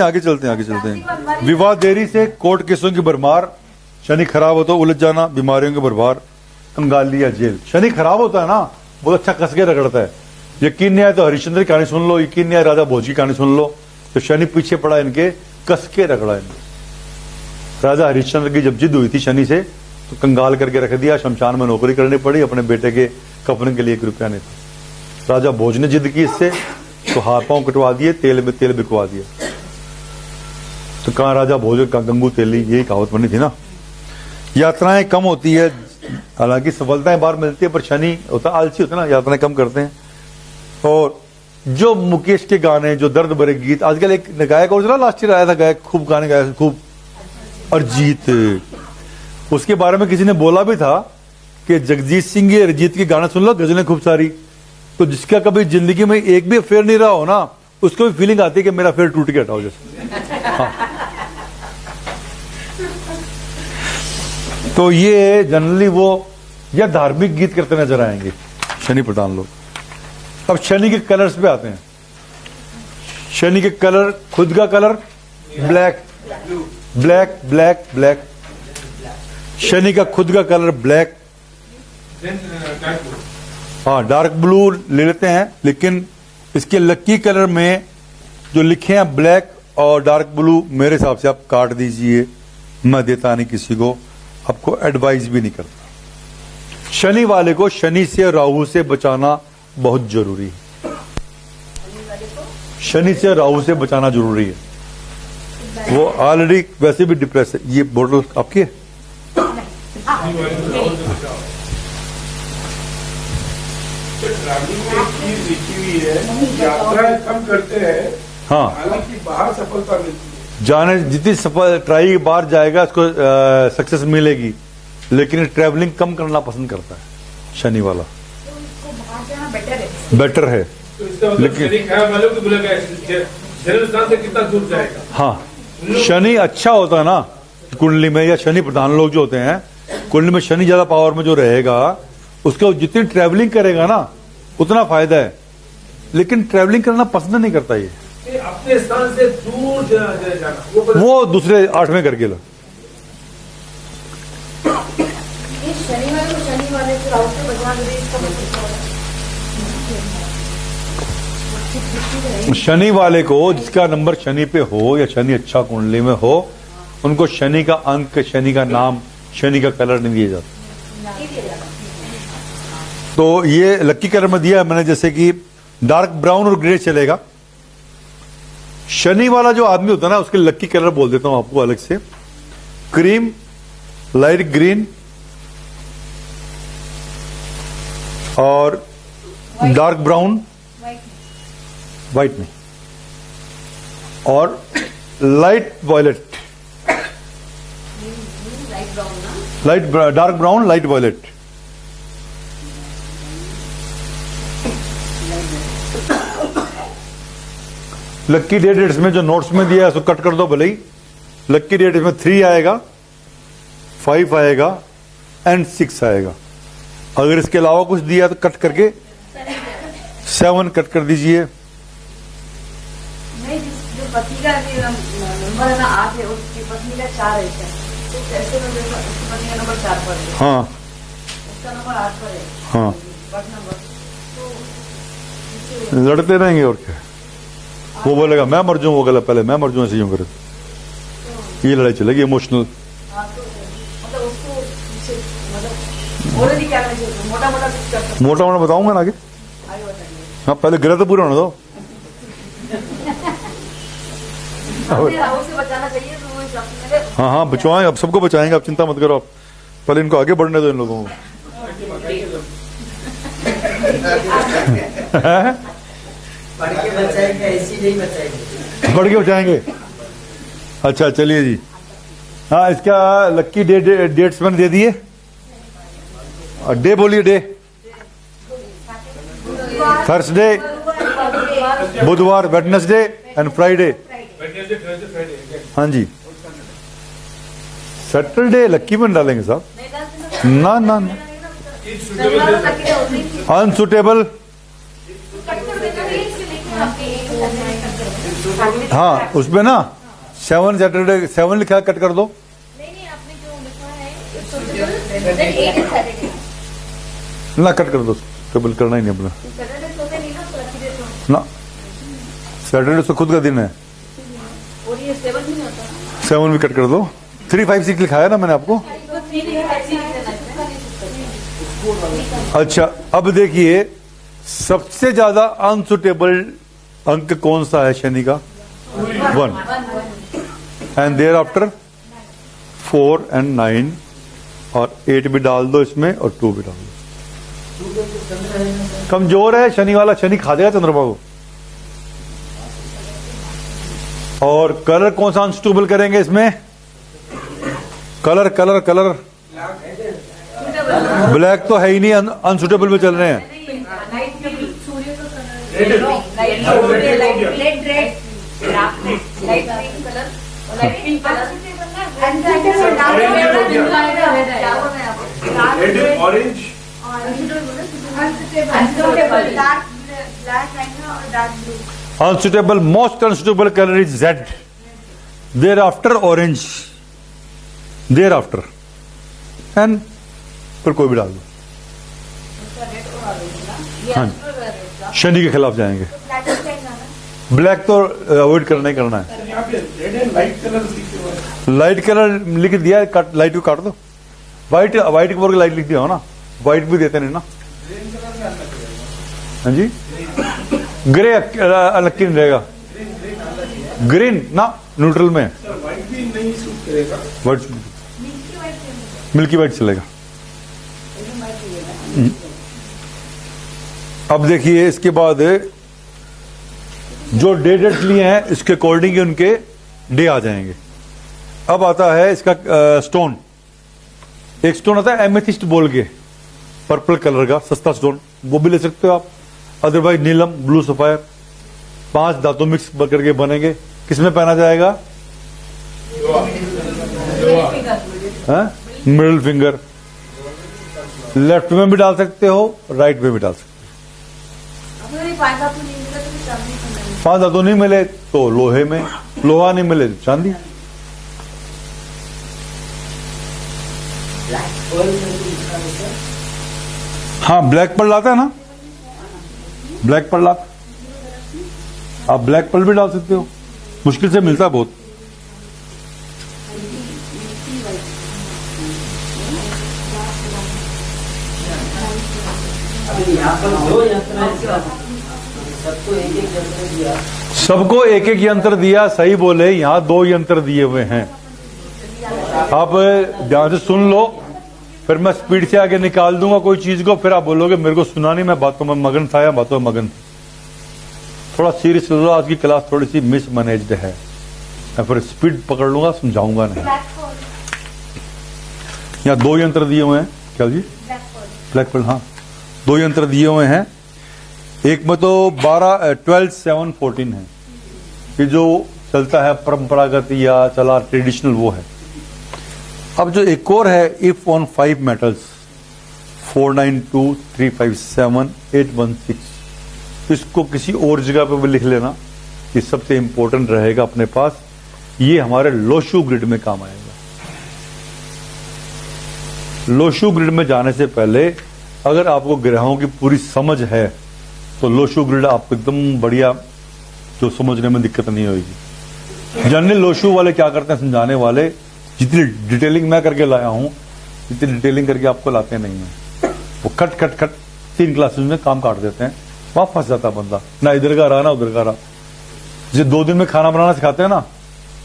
आगे चलते हैं। विवाह देरी से कोर्ट केसों की भरमार, शनि खराब हो तो उलझ जाना, बीमारियों के भरभार, कंगाली या जेल। शनि खराब होता है ना, बहुत अच्छा कस के रगड़ता है। यकीन नहीं आया तो हरिश्चंद्र की कहानी सुन लो, यकीन नहीं आया राजा भोज की कहानी सुन लो। तो शनि पीछे पड़ा इनके, कस के रगड़ा इनके। राजा हरिश्चंद्र की जब जिद हुई थी शनि से, तो कंगाल करके रख दिया, शमशान में नौकरी करनी पड़ी, अपने बेटे के कफन के लिए 1 रुपया नहीं था। राजा भोज ने जिद की इससे, तो हाथ पांव कटवा दिए, तेल में तेल बिकवा दिया। तो कहा राजा भोज का गंगू तेली, यही कहावत बनी थी ना। यात्राएं कम होती है, हालांकि सफलताएं बाहर मिलती है, पर शनि होता आलसी होता है ना, यात्राएं कम करते हैं। और जो मुकेश के गाने, जो दर्द भरे गीत, आजकल एक गायक और चला लास्ट ईयर आया था गायक, खूब गाने गाया खूब, अरिजीत। उसके बारे में किसी ने बोला भी था कि जगजीत सिंह ये अरिजीत के गाना सुन लो, गजलें खूब सारी। तो जिसका कभी जिंदगी में एक भी अफेयर नहीं रहा हो ना, उसको भी फीलिंग आती है कि मेरा अफेयर टूट के हटाओ जैसे। हाँ। तो ये जनरली वो या धार्मिक गीत करते नजर आएंगे शनि प्रधान लोग। अब शनि के कलर्स पे आते हैं। शनि के कलर, खुद का colour black, black black black. Shani का खुद का कलर ब्लैक, हाँ डार्क ब्लू ले लेते हैं, लेकिन इसके लकी कलर में जो लिखे हैं ब्लैक और डार्क ब्लू, मेरे हिसाब से आप काट दीजिए, मैं देता नहीं किसी को, आपको एडवाइस भी नहीं करता। शनि वाले को शनि से राहु से बचाना बहुत जरूरी है। शनि से राहु से बचाना जरूरी है। वो ऑलरेडी वैसे भी डिप्रेस है। ये बोतल आपकी है? यात्रा कम करते हैं, हाँ, हालांकि बाहर सफलता मिलती है। जाने जितनी सफल ट्राई बाहर जाएगा उसको सक्सेस मिलेगी, लेकिन ट्रैवलिंग कम करना पसंद करता है शनि वाला। बेटर है तो इसका मतलब शनि खराब वालों को बोला गया जन्म स्थान से कितना दूर जाएगा। हाँ, शनि अच्छा होता है ना कुंडली में, या शनि प्रधान लोग जो होते हैं कुंडली में, शनि ज्यादा पावर में जो रहेगा, उसको जितनी ट्रैवलिंग करेगा ना उतना फायदा है। लेकिन ट्रैवलिंग करना पसंद नहीं करता ये, अपने स्थान से दूर जाना, वो दूसरे 8वें घर के लोग। शनि वाले को जिसका नंबर शनि पे हो या शनि अच्छा कुंडली में हो, उनको शनि का अंक, शनि का नाम, शनि का कलर नहीं दिया जाता। तो ये लकी कलर में दिया है मैंने, जैसे कि डार्क ब्राउन और ग्रे चलेगा। शनि वाला जो आदमी होता है ना, उसके लकी कलर बोल देता हूं आपको अलग से, क्रीम, लाइट ग्रीन और डार्क ब्राउन, व्हाइट में, और light violet, light dark brown, light violet. Lucky date इसमें जो नोट्स में दिया है उसको कट कर दो भले ही। लक्की डेट इसमें 3 आएगा, 5 आएगा एंड 6 आएगा। अगर इसके अलावा कुछ दिया तो कट करके 7 कट कर दीजिए। पत्नी का नंबर है ना 8 है, उसकी पत्नी का 4 है, तो कैसे में उसकी पत्नी का नंबर 4 पर है, हाँ उसका नंबर 8 पर है, हाँ, बट नंबर तो लड़ते रहेंगे और क्या। वो बोलेगा मैं मर जाऊं, वो गलत, पहले मैं मर जाऊं, ऐसे यूं करे, ये लड़ाई चलेगी इमोशनल। मतलब उसको मतलब ऑलरेडी क्या करना चाहिए, मोटा मोटा कुछ कर सकते, मोटा मोटा बताऊंगा ना आगे। आगे बताइए। हाँ, पहले ग्रह तो पूरा होने दो। अपने राहु से बचाना चाहिए, तो वो हिसाब से मेरे हाँ हाँ, बचवाएंगे, अब सबको बचाएंगे, आप चिंता मत करो। आप पहले इनको आगे बढ़ने दो, इन लोगों को। बढ़ के बचाएंगे, ऐसी नहीं बचाएंगे, बढ़ के बचाएंगे। अच्छा चलिए जी, हाँ, इसका लक्की डेट्स मैंने दे दिए। डे बोलिए, डे थर्सडे, बुधवार, वेडनेसडे एंड फ्राइडे। हाँ जी, सैटरडे लक्की में डालेंगे साहब, ना ना ना, अनसुटेबल, हाँ उसमें ना 7 सैटरडे 7 लिखा है, कट कर दो। नहीं आपने जो लिखा है it's suitable, then 8 is Saturday. ना कट कर दो, टेबल करना ही नहीं अपना सैटरडे सोते नहीं ना, तो रखी देते हो। ना। सैटरडे तो खुद का दिन है। और ये 7 नहीं होता। 7 भी कट कर दो। 356 लिखा है ना मैंने आपको। तो 3 लिखा है, 3 लिखना है। अच्छा अब देखिए सबसे ज्यादा अनसुटेबल अंक कौन सा है शनि का? 1 एंड देयर आफ्टर 4 एंड 9 और 8 भी डाल दो इसमें और 2 भी डाल दो। कमजोर है शनि वाला, शनि खा देगा चंद्रमा को। और कलर कौन सा अनसुटेबल करेंगे इसमें? कलर कलर कलर ब्लैक तो है ही नहीं, अनसुटेबल में चल रहे हैं। नाइट के सूर्य का colour light red red light green colour और light pink colour and red orange unsuitable dark black और dark blue. Unsuitable, most unsuitable colour is red, thereafter orange, thereafter and फिर कोई भी डाल दो। हाँ शनि के खिलाफ जाएंगे। ब्लैक तो अवॉइड करना ही करना है। यहाँ पे रेड एंड लाइट कलर लिखे हुए हैं। लाइट कलर लिख दिया है, लाइट को काट दो। व्हाइट व्हाइट के ऊपर लाइट लिख दिया हो ना, व्हाइट भी देते नहीं ना। हाँ जी ग्रे अलग क्यों रहेगा? ग्रीन ना न्यूट्रल में, सर व्हाइट भी नहीं सूट करेगा। व्हाइट मिल्की व्हाइट चलेगा। अब देखिए इसके बाद जो डे डेट लिए हैं इसके अकॉर्डिंग ही उनके डे आ जाएंगे। अब आता है इसका स्टोन। एक स्टोन आता है एमेथिस्ट बोल के, पर्पल कलर का सस्ता स्टोन, वो भी ले सकते हो आप। अदरवाइज नीलम, ब्लू सफायर, 5 धातु मिक्स करके बनेंगे। किसमें पहना जाएगा? Middle finger. लेफ्ट में भी डाल सकते हो, राइट में भी डाल सकते हो। अगर 5 धातु नहीं मिला तो चांदी का नहीं। 5 धातु नहीं मिले तो लोहे में, लोहा नहीं मिले तो चांदी। हाँ ब्लैक पर्ल आता है ना, ब्लैक पर्ल आता, आप ब्लैक पर्ल भी डाल सकते हो, मुश्किल से मिलता है बहुत। अभी यहाँ पर 2 यंत्र हैं, सबको एक एक यंत्र दिया। सबको एक एक यंत्र दिया, सही बोले। यहाँ 2 यंत्र दिए हुए हैं। आप ध्यान से सुन लो, फिर मैं स्पीड से आगे निकाल दूंगा कोई चीज को, फिर आप बोलोगे मेरे को सुना नहीं, मैं बातों में मगन था या बातों में मगन। थोड़ा सीरियस लो, आज की क्लास थोड़ी सी मिसमैनेज्ड है, मैं फिर स्पीड पकड़ लूंगा, समझाऊंगा नहीं। यहाँ 2 यंत्र दिए हुए हैं। क्या जी? Black Perl. हाँ 2 यंत्र दिए हुए हैं। एक में तो 12-7-14 है, ये जो चलता है परंपरागत या चला ट्रेडिशनल वो है। अब जो एक और है, इफ ऑन 5 मेटल्स 492 357 816, इसको किसी और जगह पे भी लिख लेना, ये सबसे इंपॉर्टेंट रहेगा अपने पास। ये हमारे लोशु ग्रिड में काम आएगा। लोशु ग्रिड में जाने से पहले अगर आपको ग्रहों की पूरी समझ है तो लोशु ग्रिड आपको एकदम बढ़िया, जो समझने में दिक्कत नहीं होगी। जनरल लोशु वाले क्या करते हैं, समझाने वाले, जितनी डिटेलिंग मैं करके लाया हूं जितनी डिटेलिंग करके आपको लाते नहीं है। वो कट कट कट 3 क्लासेस में काम काट देते हैं, वहां फंस जाता बंदा, ना इधर का रहा ना उधर का रहा। जिसे 2 दिन में खाना बनाना सिखाते हैं ना,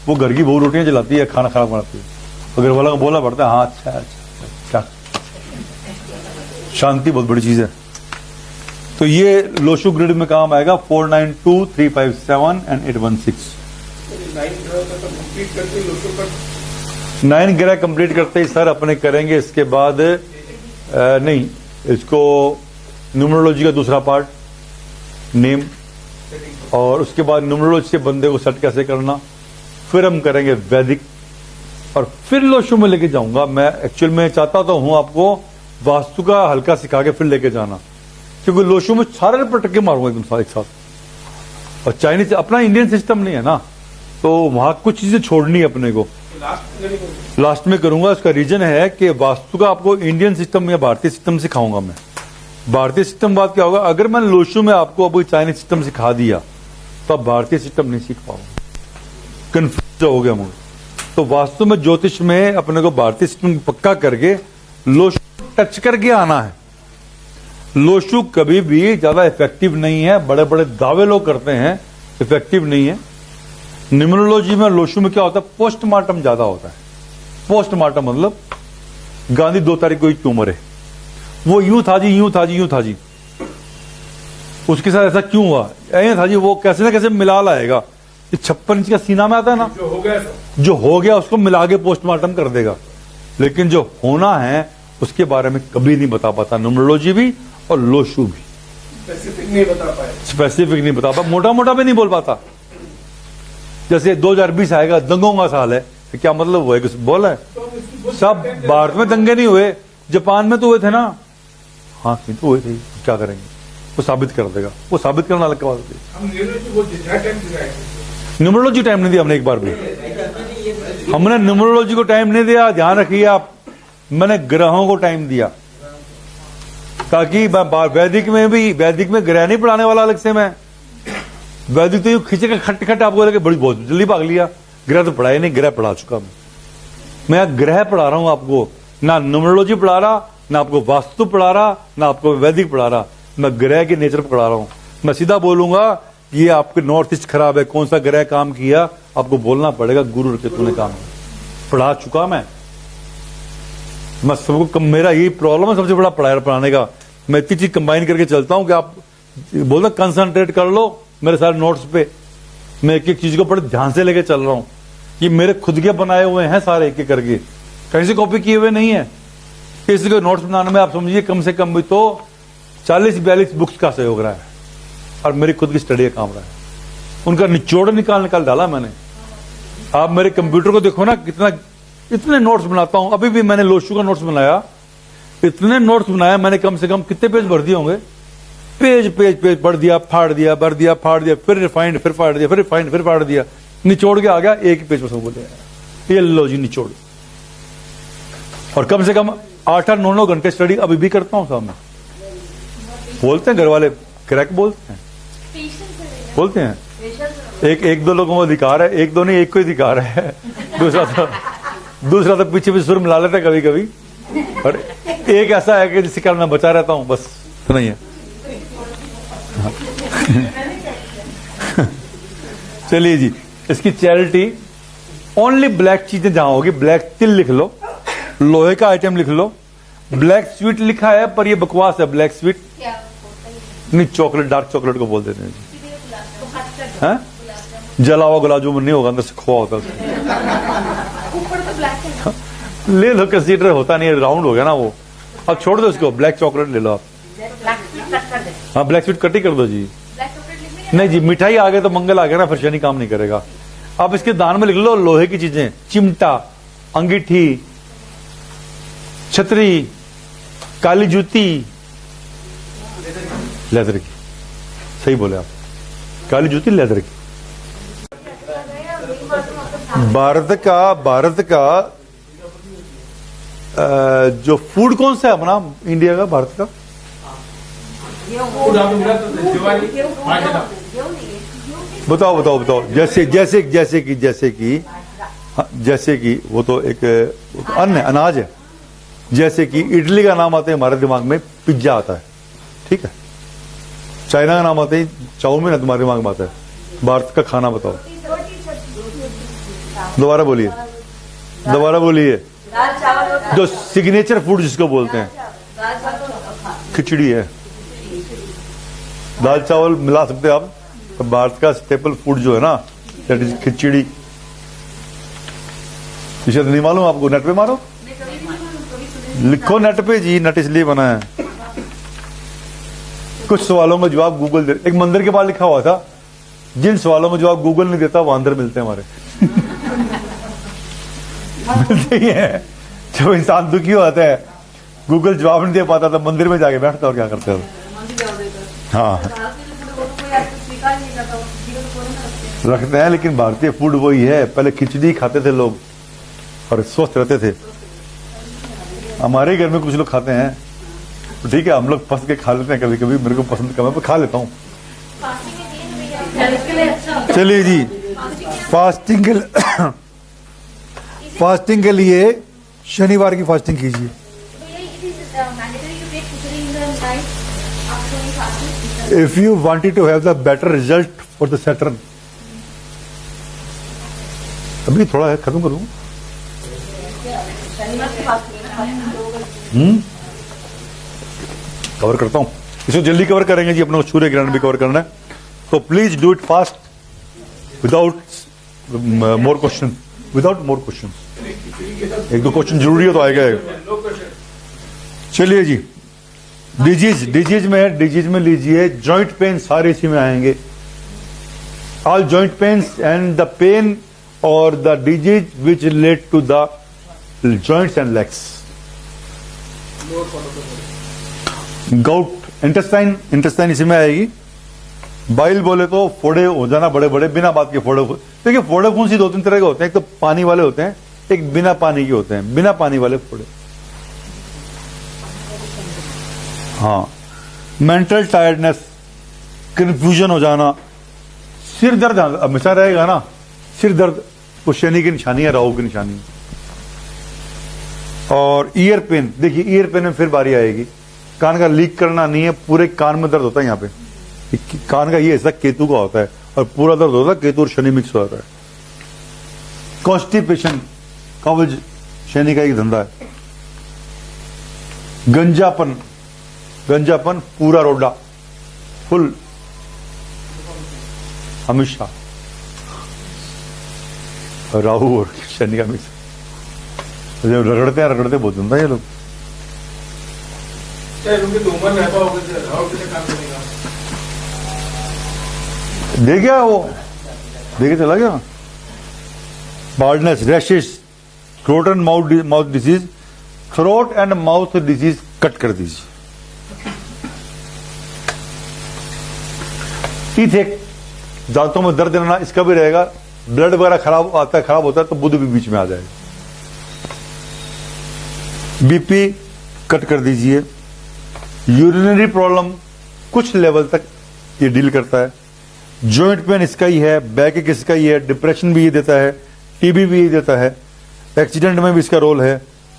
वो घर की बहु रोटियां जलाती है, खाना खराब बनाती है, तो घर वाला को बोलना पड़ता है हाँ अच्छा अच्छा। शांति बहुत बड़ी चीज है। तो ये लोशु ग्रिड में काम आएगा 492 357 एंड 816। 9 ग्रह कंप्लीट करते ही सर अपने करेंगे। इसके बाद नहीं, इसको न्यूमरोलॉजी का दूसरा पार्ट नेम, और उसके बाद न्यूमरोलॉजी से बंदे को सेट कैसे करना, फिर हम करेंगे वैदिक, और फिर लोशु में लेके जाऊंगा। मैं एक्चुअल में चाहता तो हूं आपको वास्तु का हल्का सिखा के फिर लेके जाना, क्योंकि लोशु में सारे पटके मारूंगा एकदम एक साथ। और चाइनीज अपना इंडियन सिस्टम नहीं है ना, तो वहां कुछ चीजें छोड़नी है अपने को। लास्ट में करूंगा। इसका रीजन है कि वास्तु का आपको इंडियन सिस्टम या भारतीय सिस्टम सिखाऊंगा मैं। भारतीय सिस्टम बात क्या होगा, अगर मैंने लोशु में आपको अभी चाइनीज सिस्टम सिखा दिया तो आप भारतीय सिस्टम नहीं सीख पाओगे, कंफ्यूज हो गया मुझे। तो वास्तु में ज्योतिष में अपने को भारतीय सिस्टम पक्का करके लोशु टच करके आना है। लोशु कभी भी ज्यादा इफेक्टिव नहीं है, बड़े बड़े दावे लोग करते हैं, इफेक्टिव नहीं है। न्यूमरोलॉजी में लोशु में क्या होता है, पोस्टमार्टम ज्यादा होता है। पोस्टमार्टम मतलब गांधी 2 तारीख को ही क्यों मरे, वो यूं था जी, यूं था जी, यूं था जी, उसके साथ ऐसा क्यों हुआ, ऐसा था जी, वो कैसे ना कैसे मिला लाएगा। 56 इंच का सीना में आता है ना, जो हो गया उसको मिला के पोस्टमार्टम कर देगा। लेकिन जो होना है उसके बारे में कभी नहीं बता पाता न्यूमरोलॉजी भी और लोशु भी। स्पेसिफिक नहीं बता पाए, स्पेसिफिक नहीं बता पाता, मोटा मोटा भी नहीं बोल पाता। जैसे 2020 आएगा, दंगों का साल है, तो क्या मतलब हुआ है, कुछ बोला है? सब भारत में दंगे नहीं हुए, जापान में तो हुए थे ना, हाँ तो हुए थे, क्या करेंगे, वो साबित कर देगा, वो साबित करना अलग बात होती है। हम न्यूमरोलॉजी टाइम नहीं दिया हमने एक बार भी, हमने न्यूमरोलॉजी को टाइम नहीं दिया। ध्यान रखिए आप, मैंने ग्रहों को टाइम दिया, ताकि वैदिक में ग्रह नहीं पढ़ाने वाला अलग से। मैं वैदिक तो यूं खींचे का खट खट आपको लगे, बड़ी बहुत जल्दी भाग लिया। ग्रह तो पढ़ाया नहीं, ग्रह पढ़ा चुका मैं ग्रह पढ़ा रहा हूं आपको, ना न्यूमरोलॉजी पढ़ा रहा, ना आपको वास्तु पढ़ा रहा, ना आपको वैदिक पढ़ा रहा, मैं ग्रह के नेचर पढ़ा रहा हूं। मैं सीधा बोलूंगा ये आपके नॉर्थ ईस्ट खराब है, कौन सा ग्रह काम किया, आपको बोलना पड़ेगा गुरु केतु ने काम पढ़ा चुका। मैं सबको, मेरा यही प्रॉब्लम है सबसे बड़ा पढ़ाने का। मैं इतनी चीज कंबाइन करके चलता हूं कि आप बोलते कंसंट्रेट कर लो मेरे सारे नोट्स पे। मैं एक एक चीज को बड़े ध्यान से लेके चल रहा हूं। ये मेरे खुद के बनाए हुए हैं सारे, एक एक करके, कहीं से कॉपी किए हुए नहीं है। किसी को नोट्स बनाने में आप समझिए कम से कम भी तो 40-42 बुक्स का सहयोग रहा है, और मेरी खुद की स्टडी का काम रहा है। उनका निचोड़ निकाल डाला मैंने। आप मेरे कंप्यूटर को देखो ना, कितना इतने नोट्स बनाता हूं। अभी भी मैंने लोशु का नोट्स बनाया, इतने नोट्स बनाया मैंने, कम से कम कितने पेज भर दिए होंगे, पेज पढ़ दिया, फाड़ दिया, भर दिया, फाड़ दिया, फिर रिफाइंड, फिर फाड़ दिया, फिर रिफाइंड, फिर फाड़ दिया, निचोड़ के आ गया एक ही पेज पर सब बोले, ये लो जी निचोड़। और कम से कम 8-9 घंटे स्टडी अभी भी करता हूं सामने। बोलते हैं घर वाले, क्रैक बोलते हैं, बोलते हैं। एक दो लोगों को अधिकार है, एक दो नहीं, एक को ही अधिकार है। दूसरा तो पीछे भी सुर मिला लेता है कभी कभी, और एक ऐसा है कि जिसके कारण मैं बचा रहता हूं, बस इतना ही है। चलिए जी, इसकी चैरिटी ओनली ब्लैक चीजें जहां होगी, ब्लैक तिल लिख लो, लोहे का आइटम लिख लो। ब्लैक स्वीट लिखा है पर ये बकवास है। ब्लैक स्वीट नहीं, चॉकलेट, डार्क चॉकलेट को बोल देते हैं जी। जला हुआ गुलाब जामुन नहीं होगा, अंदर से खोआ होता है। ले लो, कंसीडर होता नहीं है, राउंड हो गया ना वो, अब छोड़ दो उसको, ब्लैक चॉकलेट ले लो आप। हाँ, ब्लैक स्वीट कट ही कर दो जी। नहीं जी, मिठाई आ गए तो मंगल आ गया ना, फिर शनि काम नहीं करेगा। अब इसके दान में लिख लो लोहे की चीजें, चिमटा, अंगीठी, छतरी, काली जूती, लेदर की, सही बोले आप, काली जूती लेदर की। भारत का जो फूड कौन सा है अपना इंडिया का, भारत का? बताओ। जैसे कि वो तो एक अन्न है, अनाज है। जैसे कि इडली का नाम आते है हमारे दिमाग में, पिज्जा आता है, ठीक है। चाइना का नाम आते ही चाउमीन है, तुम्हारे दिमाग में आता है। भारत का खाना बताओ, दोबारा बोलिए। जो सिग्नेचर फूड जिसको बोलते हैं, खिचड़ी है। दाल चावल मिला सकते हैं आप, तो भारत का स्टेपल फूड जो है ना, दैट इज खिचड़ी। इसे नहीं मालूम आपको? नेट पे मारो, लिखो नेट पे जी, नेट इसलिए बना है। कुछ सवालों का जवाब गूगल दे। एक मंदिर के बाद लिखा हुआ था, जिन सवालों का जवाब गूगल नहीं देता वो अंदर मिलते हैं हमारे। मिलते ही है। जब इंसान दुखी होता है, गूगल जवाब नहीं दे पाता, तो मंदिर में जाके बैठता और क्या करते हो। हाँ, रखते हैं, लेकिन भारतीय फूड वही है। पहले खिचड़ी खाते थे लोग और स्वस्थ रहते थे। हमारे घर में कुछ लोग खाते हैं, तो ठीक है, हम लोग फंस के खा लेते हैं कभी कभी। मेरे को पसंद कम है, पर खा लेता हूँ। फास्टिंग में दिए हैं भैया। हेल्थ के लिए अच्छा होता है। चलिए जी, फास्टिंग के लिए शनिवार की फास्टिंग कीजिए। भैया it is mandatory to take khichdi in the night after fasting. If you wanted to have the better result for the Saturn, अभी थोड़ा है, खत्म करूँ। शनिवार की फास्टिंग कवर करता हूँ, इसको जल्दी कवर करेंगे जी, अपने को सूर्य ग्रहण भी कवर करना है। तो please do it fast without more question, without more question. एक दो क्वेश्चन जरूरी है तो आएगा। No question. चलिए जी, डिजीज में लीजिए। जॉइंट पेन सारे इसी में आएंगे। All joint pains and the pain और the disease which relate to the joints and legs. Gout, intestine इसी में आएगी। बाइल बोले तो फोड़े हो जाना बड़े बड़े, बिना बात के फोड़े। देखिए, फोड़े कौन सी दो तीन तरह के होते हैं। एक तो पानी वाले होते हैं, एक बिना पानी के होते हैं। बिना पानी वाले फोड़े, हाँ। मेंटल टायर्डनेस, कंफ्यूजन हो जाना, सिर दर्द हमेशा रहेगा ना। सिर दर्द वो शनि की निशानी है, राहु की निशानी। और ईयर पेन, देखिए ईयर पेन में फिर बारी आएगी। कान का लीक करना नहीं है, पूरे कान में दर्द होता है। यहाँ पे कान का ये हिस्सा केतु का होता है और पूरा दर्द होता है, केतु और शनि मिक्स होता है। कॉन्स्टिपेशन, कब्ज, शनि का एक धंधा है। गंजापन पूरा रोडा, फुल, हमेशा। राहु और शनि का मिक्स। जब रगड़ते बहुत धंधा ये लोग। चाहे उनकी तो उम्र रहता होगा, राहु कैसे काम करेगा? दे गया वो, देखे चला गया। Baldness, rashes, throat and mouth disease. Throat and mouth disease cut कर दीजिए। टीथ एक, दांतों में दर्द रहना, इसका भी रहेगा। ब्लड वगैरह खराब होता है तो बुध भी बीच में आ जाएगा। बीपी कट कर दीजिए। यूरिनरी प्रॉब्लम कुछ लेवल तक ये डील करता है। जॉइंट पेन इसका ही है, बैक एक इसका ही है, डिप्रेशन भी ये देता है, टीबी भी ये देता है, एक्सीडेंट में भी इसका रोल है,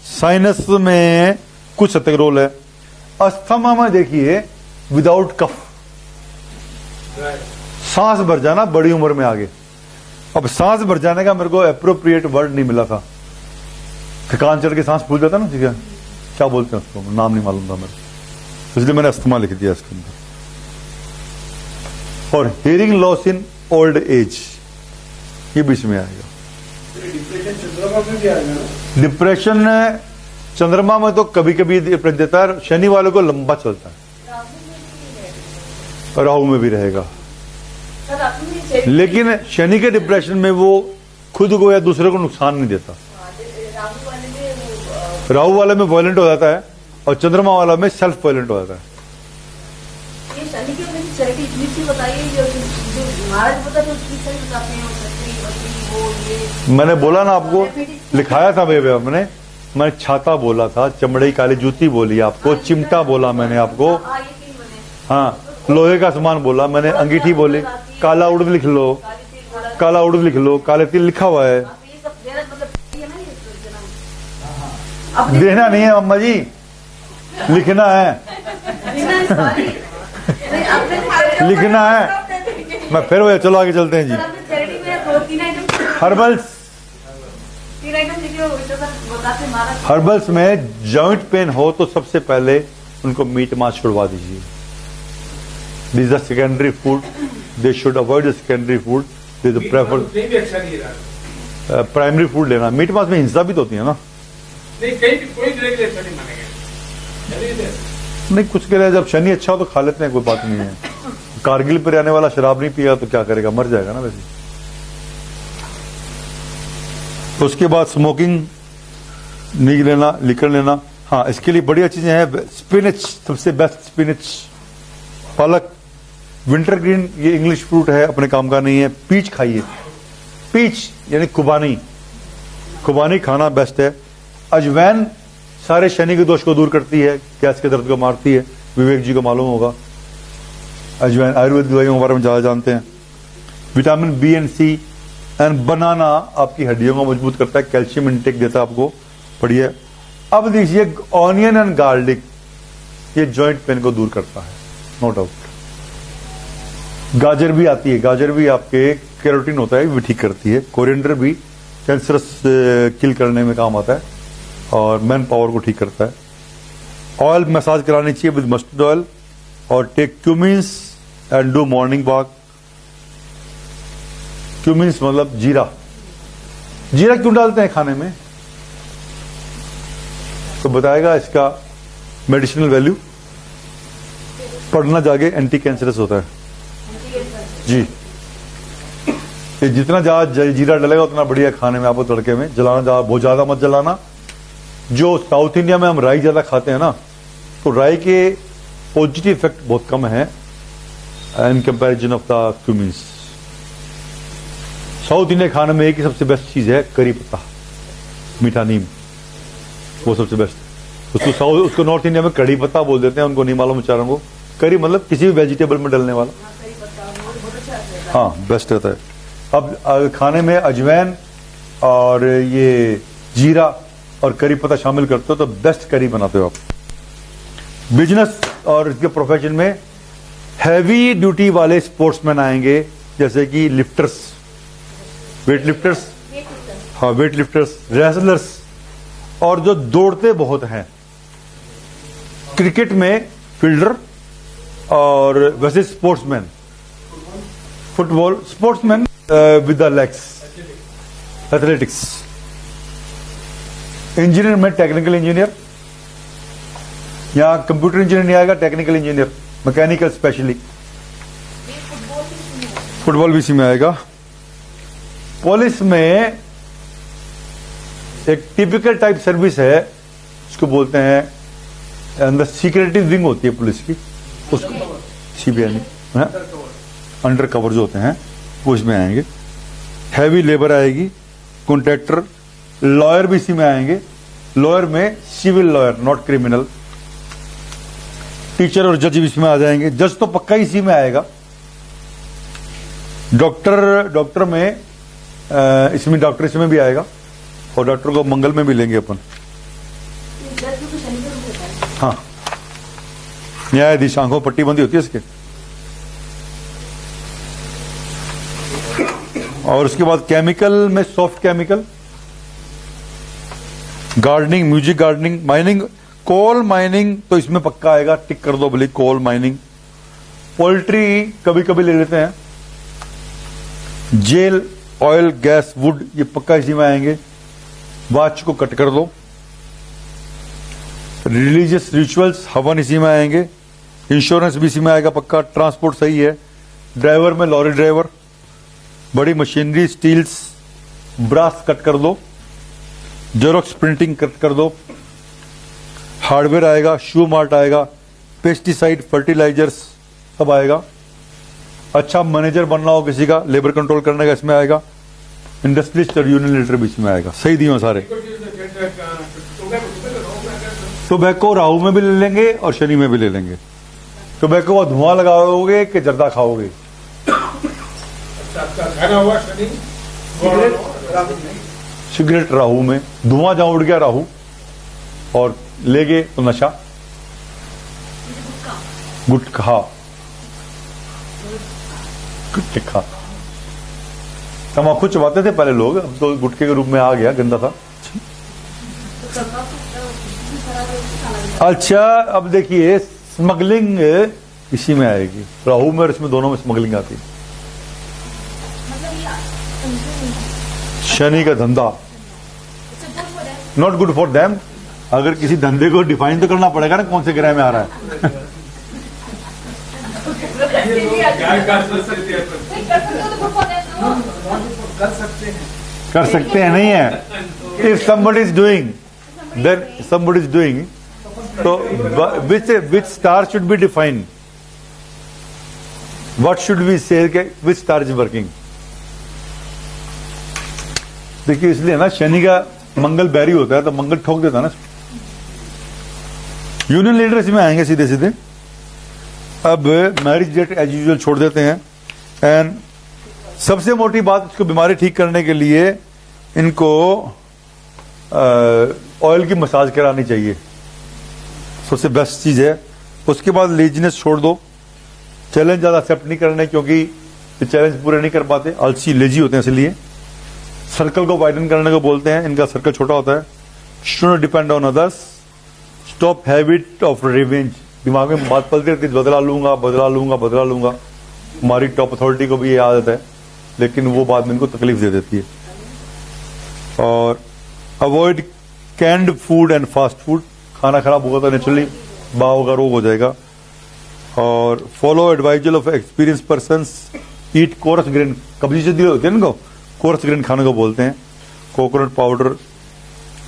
साइनस में कुछ हद तक रोल है। अस्थमा में देखिए विदाउट कफ, सांस भर जाना बड़ी उम्र में आगे। अब सांस भर जाने का मेरे को एप्रोप्रिएट वर्ड नहीं मिला था। थकान चढ़ के सांस फूल जाता ना, ठीक है, क्या बोलते हैं उसको, नाम नहीं मालूम था मेरे, इसलिए मैंने अस्थमा लिख दिया इसके अंदर। और hearing loss in old age, ये बीच में आएगा। डिप्रेशन चंद्रमा में भी आएगा ना? डिप्रेशन चंद्रमा में तो कभी कभी देता है, शनि वाले को लंबा चलता है, राहु में भी रहेगा। सर अपनी लेकिन शनि के डिप्रेशन में वो खुद को या दूसरे को नुकसान नहीं देता। राहु वाले में राहु वाले में वायलेंट हो जाता है और चंद्रमा वाला में सेल्फ वायलेंट हो जाता है। ये शनि के अपनी चैरिटी इतनी सी बताइए, जो महाराज बता, जो उसकी सही बताते हैं, वो ये मैंने बोला ना आपको, लिखाया था भैया मैंने छाता बोला था, चमड़े की काली जूती बोली आपको, चिमटा बोला मैंने आपको, ये तीन बने। हाँ, लोहे का सामान बोला मैंने, अंगीठी बोली, काला उड़द लिख लो, काली तिल बोला। काला उड़द लिख लो, काले तिल लिखा हुआ है। तो ये सब देना मतलब ये ना, ये देना अब देना नहीं है अम्मा जी, लिखना है, लिखना है। मैं फिर वही, चलो आगे चलते हैं जी। चैरिटी में दो तीन आइटम, हर्बल्स, तीन आइटम लिखे हो, तो सर बताते महाराज। हर्बल्स में जॉइंट पेन हो तो सबसे पहले उनको मीट मांस छुड़वा दीजिए। This is secondary food, they should avoid the secondary food, they prefer नहीं भी अच्छा नहीं रहा। प्राइमरी फूड लेना। मीट मांस में हिंसा भी तो होती है ना। नहीं, कहीं भी कोई तरह के लिए अच्छा नहीं मानेंगे। नहीं, कुछ के लिए जब शनि अच्छा हो तो खा लेते हैं, कोई बात नहीं है। कारगिल पर रहने वाला शराब नहीं पिया तो क्या करेगा, मर जाएगा ना वैसे। तो उसके बाद स्मोकिंग नहीं लेना, लिकर लेना। हाँ, इसके लिए बढ़िया चीजें हैं। स्पिनच सबसे बेस्ट, स्पिनच, पालक, विंटर ग्रीन ये इंग्लिश फ्रूट है, अपने काम का नहीं है। पीच खाइए, पीच यानी खुबानी, खुबानी खाना बेस्ट है। अजवैन सारे शनि के दोष को दूर करती है, गैस के दर्द को मारती है, विवेक जी को मालूम होगा। अजवैन आयुर्वेदिक दवाइयों के बारे में ज्यादा जानते हैं। Vitamin B and C and banana आपकी हड्डियों को मजबूत करता है, कैल्शियम इंटेक देता है आपको। पढ़िए। अब देखिए ऑनियन एंड गार्लिक, ये जॉइंट पेन को दूर करता है, नो डाउट। गाजर भी आती है, गाजर भी आपके कैरोटीन होता है, भी ठीक करती है। कोरिएंडर भी कैंसरस किल करने में काम आता है और मैन पावर को ठीक करता है। ऑयल मसाज करानी चाहिए विद मस्टर्ड ऑयल और take cumins and do morning walk. Cumins मतलब जीरा। जीरा क्यों डालते हैं खाने में, तो बताएगा इसका मेडिसिनल वैल्यू। पढ़ना जाके एंटी कैंसरस होता है जी। ये जितना ज्यादा जीरा डलेगा उतना बढ़िया खाने में आपको। तड़के में जलाना ज्यादा, बहुत ज्यादा मत जलाना। जो साउथ इंडिया में हम राई ज्यादा खाते हैं ना, तो राई के पॉजिटिव इफेक्ट बहुत कम है in comparison of the Cummins. South India खाने में एक ही सबसे बेस्ट चीज है करी पत्ता, मीठा नीम, वो सबसे बेस्ट। उसको नॉर्थ इंडिया में कड़ी पत्ता बोल देते हैं, उनको नहीं मालूम उच्चारण को। करी मतलब किसी भी वेजिटेबल में डलने वाला, हाँ बेस्ट रहता है। अब खाने में अजवैन और ये जीरा और करी पत्ता शामिल करते हो तो बेस्ट करी बनाते हो आप। बिजनेस और इसके प्रोफेशन में हैवी ड्यूटी वाले स्पोर्ट्समैन आएंगे, जैसे कि लिफ्टर्स, वेट लिफ्टर्स, हाँ वेट लिफ्टर्स, रेसलर्स और जो दौड़ते बहुत हैं। क्रिकेट में फील्डर और वैसे sportsman, football sportsman with the legs, athletics. Engineer में टेक्निकल इंजीनियर, यहां कंप्यूटर इंजीनियर नहीं आएगा, technical engineer, mechanical specially. Football भी इसी में आएगा। पुलिस में एक टिपिकल टाइप सर्विस है, उसको बोलते हैं अंदर सीक्रेटिव विंग होती है पुलिस की, उसको सीबीआई नहीं, अंडर कवर जो होते हैं वो इसमें आएंगे। हैवी लेबर आएगी, कॉन्ट्रैक्टर, लॉयर भी इसी में आएंगे। लॉयर में civil lawyer, not criminal. Teacher और जज भी इसमें आ जाएंगे। जज तो पक्का इसी में आएगा। डॉक्टर में इसमें डॉक्टर इसमें भी आएगा और डॉक्टर को मंगल में भी लेंगे अपन। हाँ, न्यायाधीश, आंखों पट्टी बंदी होती है इसके। और उसके बाद केमिकल में soft chemical, gardening, music gardening, mining, coal mining तो इसमें पक्का आएगा, टिक कर दो बोले, कोल माइनिंग। पोल्ट्री कभी कभी ले लेते हैं। जेल, ऑयल, गैस, वुड, ये पक्का इसी में आएंगे। वॉच को कट कर दो। रिलीजियस रिचुअल्स, हवन इसी में आएंगे। इंश्योरेंस भी इसी में आएगा पक्का। ट्रांसपोर्ट सही है। ड्राइवर में लॉरी ड्राइवर, बड़ी मशीनरी, स्टील्स, ब्रास कट कर दो। जेरोक्स प्रिंटिंग कट कर दो। हार्डवेयर आएगा, शू मार्ट आएगा, पेस्टिसाइड, फर्टिलाइजर्स सब आएगा। अच्छा मैनेजर बनना हो किसी का, लेबर कंट्रोल करने का इसमें आएगा। इंडस्ट्रियलिस्ट और यूनियन लीडर भी इसमें आएगा। सही दिए सारे। टोबैको राहु में भी ले लेंगे और शनि में भी ले लेंगे। टोबैको का धुआं लगाओगे कि जर्दा खाओगे? खाना हुआ शनि, सिगरेट राहु में, धुआं जहां उड़ गया राहु और ले गए तो नशा। गुटखा, गुटखा तम्बाकू चबाते थे पहले लोग, अब तो गुटखे के रूप में आ गया, गंदा था। अच्छा अब देखिए स्मगलिंग इसी में आएगी, राहु में और इसमें, दोनों में स्मगलिंग आती है। शनि का धंधा नॉट गुड फॉर देम। अगर किसी धंधे को डिफाइन तो करना पड़ेगा ना, कौन से ग्रह में आ रहा है। कर सकते हैं नहीं है। If somebody is doing, then somebody is doing, तो which star should be defined? What should we say के विच स्टार इज वर्किंग। देखिए इसलिए ना शनि का मंगल बैरी होता है तो मंगल ठोक देता है ना। यूनियन लीडर इसमें आएंगे सीधे सीधे। अब मैरिज डेट एज यूजुअल छोड़ देते हैं। एंड सबसे मोटी बात, इसको बीमारी ठीक करने के लिए इनको ऑयल की मसाज करानी चाहिए, सबसे बेस्ट चीज है। उसके बाद लेजीनेस छोड़ दो, चैलेंज ज्यादा एक्सेप्ट नहीं करने क्योंकि ये चैलेंज पूरे नहीं कर पाते, आलसी लेजी होते हैं। इसलिए सर्कल को वाइडन करने को बोलते हैं, इनका सर्कल छोटा होता है। Should not depend on others, stop habit of revenge. दिमाग में बात पलती रहती है, बदला लूंगा बदला लूंगा बदला लूंगा। हमारी टॉप अथॉरिटी को भी ये आदत है, लेकिन वो बाद में इनको तकलीफ दे देती है। और avoid canned food and fast food, खाना खराब होगा तो नेचुरली बाव का रोग हो जाएगा। और follow advisal of experience person, eat coarse grain, कब्जी से दिल होती है इनको, कोरस ग्रेन खाने को बोलते हैं। Coconut powder,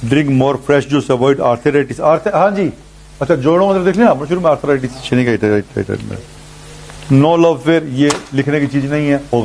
drink more fresh juice, avoid arthritis. हाँ जी, अच्छा जोड़ों में देख लेना शुरू में आर्थराइटिस, शनि का नो लव फेयर, ये लिखने की चीज नहीं है।